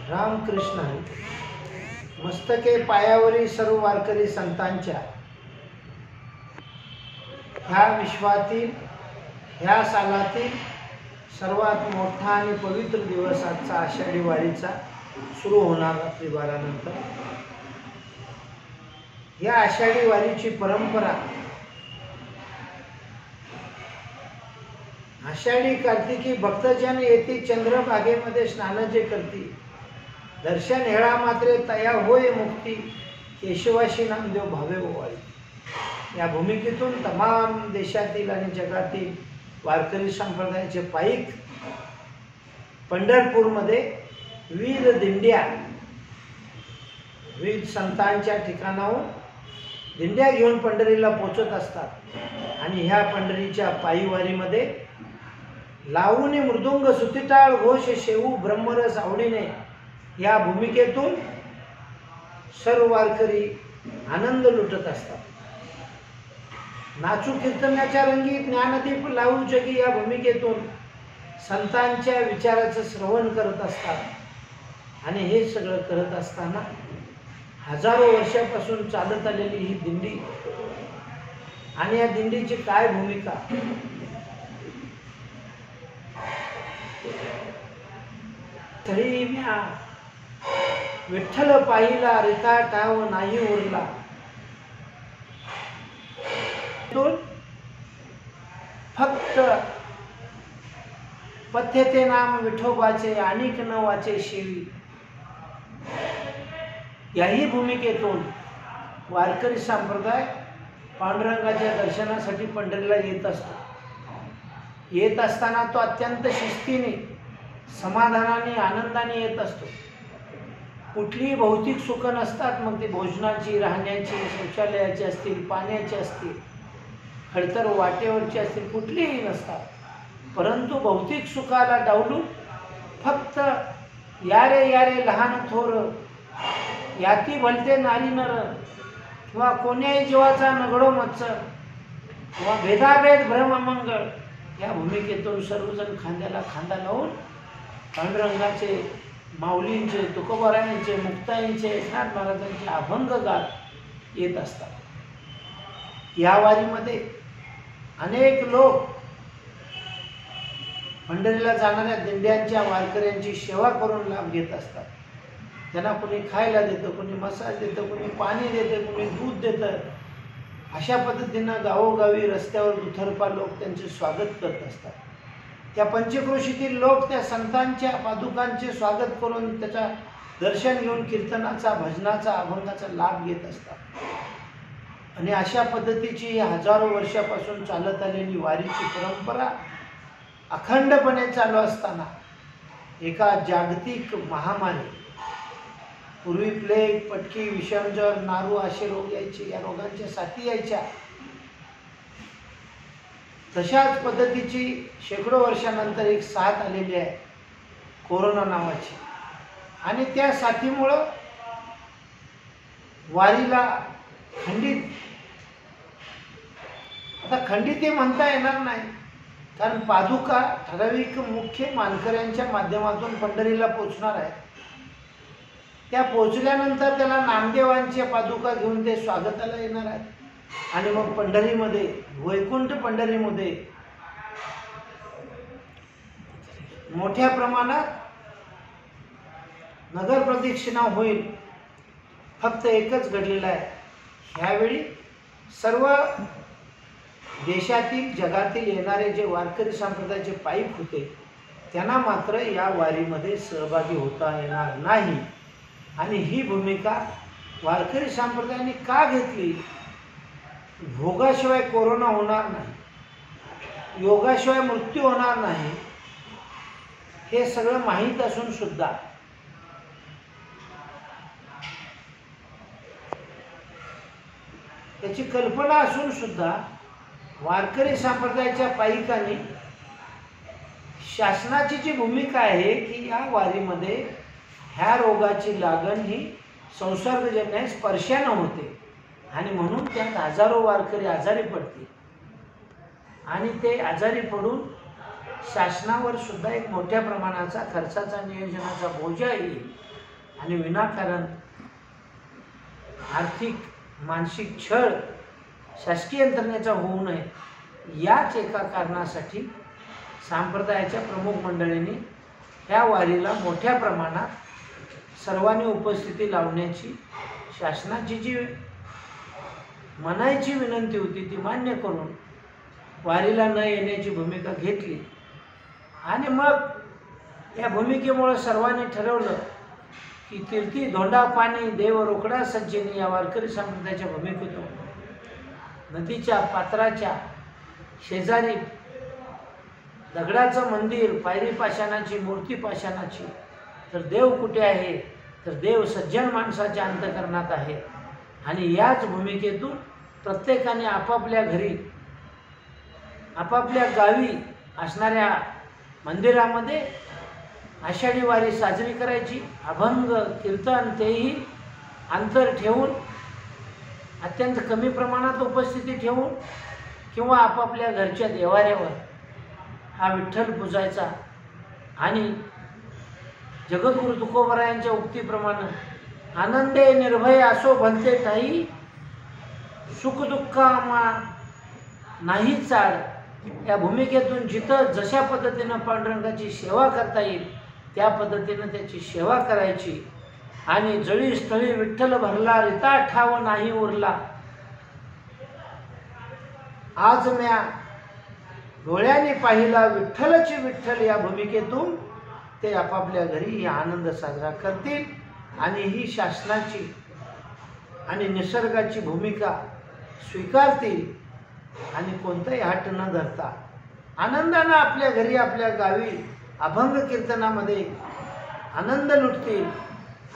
रामकृष्ण हरी. मस्तके पायावरी सर्व वारकरी संतांच्या ह्या विश्वातील ह्या सालातील सर्वात मोठा आणि पवित्र दिवस आजचा आषाढी वारीचा सुरू होणार रात्री 12 नंतर. या आषाढी वारीची परंपरा आषाढी कार्तिकी भक्तजन येती चंद्रभागेमध्ये स्नान जे करती, दर्शन हेळा मात्रे तया होय मुक्ती, केशवाशी नामदेव भावे ओवाळी. या भूमिकेतून तमाम देशातील आणि जगातील वारकरी संप्रदायाचे पाईक पंढरपूरमध्ये विविध दिंड्या विविध संतांच्या ठिकाणाहून दिंड्या घेऊन पंढरीला पोचत असतात. आणि ह्या पंढरीच्या पायीवारीमध्ये लावूनी मृदुंग सुतिटाळ घोष शेवू ब्रह्मरस आवडीने या भूमिकेतून सर्व वारकरी आनंद लुटत असतात. नाचू कीर्तनाच्या रंगी ज्ञानदीप लावू जगी या भूमिकेतून संतांच्या विचाराचं श्रवण करत असतात. आणि हे सगळं करत असताना हजारो वर्षापासून चालत आलेली ही दिंडी आणि या दिंडीची काय भूमिका, तरी म्या विठ्ठल पाहिला रिका टाव नाही उरला, फक्त पथ्य ते नाम विठोबाचे अनिक न वाचे शिवी. याही भूमिकेतून वारकरी संप्रदाय पांडुरंगाच्या दर्शनासाठी पंढरीला येत असतो. येत असताना तो अत्यंत शिस्तीने समाधानाने आनंदाने येत असतो. कुठलीही भौतिक सुख नसतात, मग ती भोजनाची, राहण्याची, शौचालयाची असतील, पाण्याची असतील, खडतर वाटेवरची असतील, कुठलीही नसतात. परंतु भौतिक सुखाला डावलून फक्त यारे यारे लहान थोर, याती भलते नारी नर, किंवा कोण्याही जीवाचा नगडो मत्सर, किंवा भेदाभेद भ्रममंगळ या भूमिकेतून सर्वजण खांद्याला खांदा लावून पांडुरंगाचे, माऊलींचे, तुकोबारायांचे, मुक्ताईंचे, एकनाथ महाराजांचे अभंग गात येत असतात. या वारीमध्ये अनेक लोक पंढरीला जाणाऱ्या दिंड्यांच्या वारकऱ्यांची सेवा करून लाभ घेत असतात. त्यांना कोणी खायला देतं, कोणी मसाज देतं, कोणी पाणी देतं, कोणी दूध देतं. अशा पद्धतीनं गावोगावी रस्त्यावर दुतर्फा लोक त्यांचे स्वागत करत असतात. त्या पंचक्रोशीतील लोक त्या संतांच्या पादुकांचे स्वागत करून त्याचा दर्शन घेऊन कीर्तनाचा, भजनाचा, अभंगाचा लाभ घेत असतात. आणि अशा पद्धतीची हजारो वर्षापासून चालत आलेली वारीची परंपरा अखंडपणे चालू असताना एका जागतिक महामारी, पूर्वी प्लेग, पटकी, विषमज्वर, नारू असे रोग यायचे, या रोगांच्या साथी यायच्या. तशाच पद्धतीची शेकडो वर्षानंतर एक साथ आलेली आहे, कोरोना नावाची. आणि त्या साथीमुळं वारीला खंडित म्हणता येणार नाही, कारण पादुका ठराविक मुख्य मानकऱ्यांच्या माध्यमातून पंढरीला पोचणार आहे. त्या पोचल्यानंतर त्याला नामदेवांच्या पादुका घेऊन ते स्वागताला येणार आहेत. आणि मग पंढरीमध्ये, वैकुंठ पंढरीमध्ये मोठ्या प्रमाणात नगर प्रदक्षिणा होईल. फक्त एकच घडलेलं आहे, ह्यावेळी सर्व देशातील, जगातील येणारे जे वारकरी संप्रदायाचे पाईक होते त्यांना मात्र या वारीमध्ये सहभागी होता येणार नाही. आणि ही भूमिका वारकरी संप्रदायाने का घेतली? भोगाशिवाय कोरोना होणार नाही, योगाशिवाय मृत्यू होणार नाही, हे सगळं माहीत असून सुद्धा त्याची कल्पना असून सुद्धा वारकरी संप्रदायाच्या पायिकांनी शासनाची जी भूमिका आहे की या वारीमध्ये ह्या रोगाची लागण ही संसर्गजन्य स्पर्शानं होते आणि म्हणून त्यात हजारो वारकरी आजारी पडतील आणि ते आजारी पडून शासनावर सुद्धा एक मोठ्या प्रमाणाचा खर्चाचा नियोजनाचा बोजा येईल आणि विनाकारण आर्थिक मानसिक छळ शासकीय यंत्रणेचा होऊ नये याच एका कारणासाठी संप्रदायाच्या प्रमुख मंडळींनी ह्या वारीला मोठ्या प्रमाणात सर्वांनी उपस्थिती लावण्याची शासनाची जी मनाईची विनंती होती ती मान्य करून वारीला न येण्याची भूमिका घेतली। आणि मग या भूमिकेमुळे सर्वांनी ठरवलं की तीर्थी धोंडा पाणी देव रोकडा सज्जनी या वारकरी संप्रदायाच्या भूमिकेतून नदीच्या पात्राच्या शेजारी दगडाचं मंदिर, पायरी पाषाणाची, मूर्ती पाषाणाची, तर देव कुठे आहे तर देव सज्जन माणसाच्या अंतःकरणात आहे। आणि याच भूमिकेतून प्रत्येकाने आपापल्या घरी आपापल्या गावी असणाऱ्या मंदिरामध्ये आषाढी वारी साजरी करायची। अभंग कीर्तन तेही अंतर ठेवून अत्यंत कमी प्रमाणात उपस्थिती ठेवून किंवा आपापल्या घरच्या देवाऱ्यावर हा विठ्ठल पूजायचा। आणि जगद्गुरु तुकोबरायांच्या उक्तीप्रमाणे आनंदे निर्भय असो भलते ठाई सुख दुःख आम्हा नाही चाड या भूमिकेतून जिथं जशा पद्धतीनं पांडुरंगाची सेवा करता येईल त्या पद्धतीनं त्याची सेवा करायची। आणि जळी स्थळी विठ्ठल भरला रिता ठाव नाही उरला आज म्या डोळ्याने पाहिला विठ्ठलची विठ्ठल या भूमिकेतून ते आपापल्या घरी आनंद साजरा करतील। आणि ही शासनाची आणि निसर्गाची भूमिका स्वीकारतील आणि कोणताही हट न धरता आनंदानं आपल्या घरी आपल्या गावी अभंग कीर्तनामध्ये आनंद लुटतील।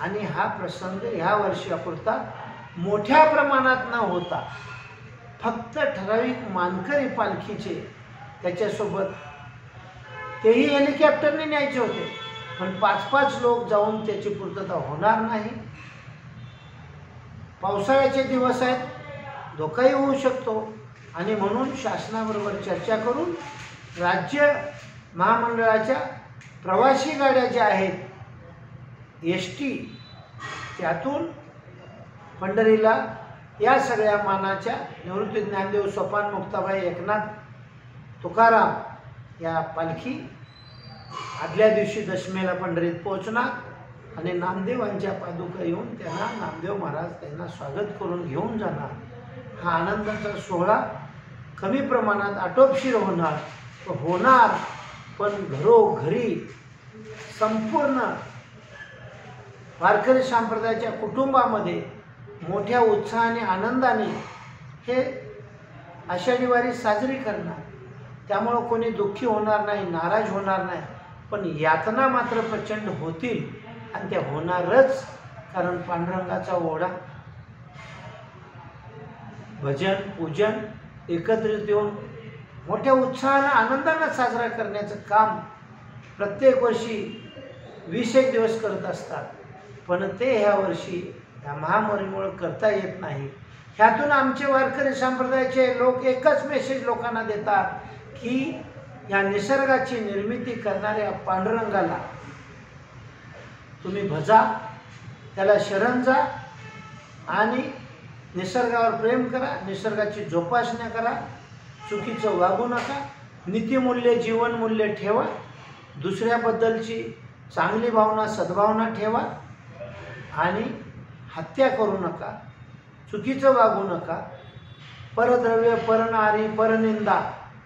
आणि हा प्रसंग ह्या वर्षापुरता मोठ्या प्रमाणात न होता फक्त ठराविक मानकरी पालखीचे त्याच्यासोबत तेही हेलिकॉप्टरने न्यायचे होते पण 5-5 लोक जाऊन त्याची पूर्तता होणार नाही। पावसाळ्याचे दिवस आहेत, धोकाही होऊ शकतो आणि म्हणून शासनाबरोबर चर्चा करून राज्य महामंडळाच्या प्रवासी गाड्या ज्या आहेत एस.टी. त्यातून पंढरीला या सगळ्या मानाच्या निवृत्ती ज्ञानदेव सोपान मुक्ताबाई एकनाथ तुकाराम या पालखी आदल्या दिवशी दशमीला पंढरीत पोहोचणार आणि नामदेवांच्या पादुका येऊन त्यांना नामदेव महाराज त्यांना स्वागत करून घेऊन जाणार। हा आनंदाचा सोहळा कमी प्रमाणात आटोपशीर होणार पण घरोघरी संपूर्ण वारकरी संप्रदायाच्या कुटुंबामध्ये मोठ्या उत्साहाने आनंदाने हे आषाढी वारी साजरी करणार। त्यामुळं कोणी दुःखी होणार नाही, नाराज होणार नाही, पण यातना मात्र प्रचंड होतील आणि त्या होणारच। कारण पांडुरंगाचा ओढा भजन पूजन एकत्रित येऊन मोठ्या उत्साहानं आनंदानं साजरा करण्याचं काम प्रत्येक वर्षी 20 दिवस करत असतात पण ते ह्या वर्षी ह्या महामारीमुळे करता येत नाही। ह्यातून आमचे वारकरी संप्रदायाचे लोक एकच मेसेज लोकांना देतात की या निसर्गाची निर्मिती करणाऱ्या पांडुरंगाला तुम्ही भजा, त्याला शरण जा आणि निसर्गावर प्रेम करा, निसर्गाची जोपासना करा, चुकीचं वागू नका, नीतिमूल्य जीवनमूल्य ठेवा, दुसऱ्याबद्दलची चांगली भावना सद्भावना ठेवा आणि हत्या करू नका, चुकीचं वागू नका, परद्रव्य परनारी परनिंदा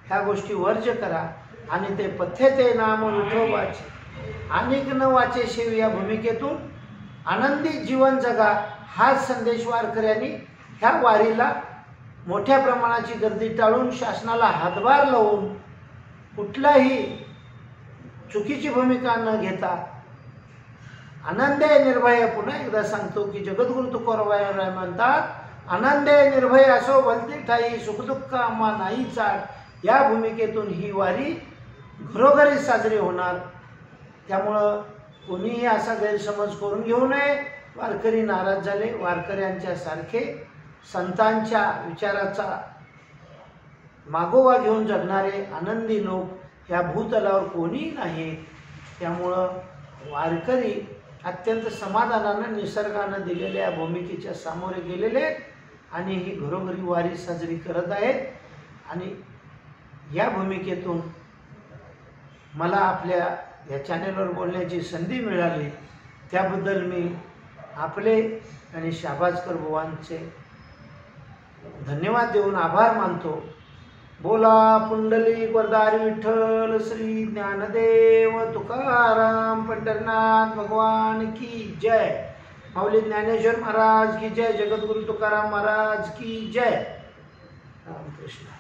ह्या गोष्टी वर्ज्य करा आणि ते पथ्य ते नाम विठोबाचे अनेक न वाचे शिव या भूमिकेतून आनंदी जीवन जगा हा संदेश वारकऱ्यांनी ह्या वारीला मोठ्या प्रमाणाची गर्दी टाळून शासनाला हातभार लावून कुठलाही चुकीची भूमिका न घेता आनंदे निर्भय, पुन्हा एकदा सांगतो की जगद्गुरु तुकोबराय म्हणतात आनंदे निर्भय असो भलती ठाई सुखदुःख आम्हा नाही चाड या भूमिकेतून ही वारी घरोघरी साजरी होणार। त्यामुळं कोणीही असा गैरसमज करून घेऊ नये, वारकरी नाराज झाले, वारकऱ्यांच्या सारखे संतांच्या विचाराचा मागोवा घेऊन जगणारे आनंदी लोक या भूतलावर कोणीही नाही. त्यामुळं वारकरी अत्यंत समाधानानं निसर्गानं दिलेल्या भूमिकेच्या सामोरे गेलेले आहेत आणि ही घरोघरी वारी साजरी करत आहेत. आणि या भूमिकेतून मला आपल्या या चॅनेलवर बोलण्याची संधी मिळाली, त्याबद्दल मी आपले आणि शाबाजकर बुवांचे धन्यवाद देऊन आभार मानतो. बोला पुंडलिक वरदारी विठ्ठल श्री ज्ञानदेव तुकाराम पंढरनाथ भगवान की जय. माऊली ज्ञानेश्वर महाराज की जय. जगद्गुरु तुकाराम महाराज की जय. रामकृष्ण.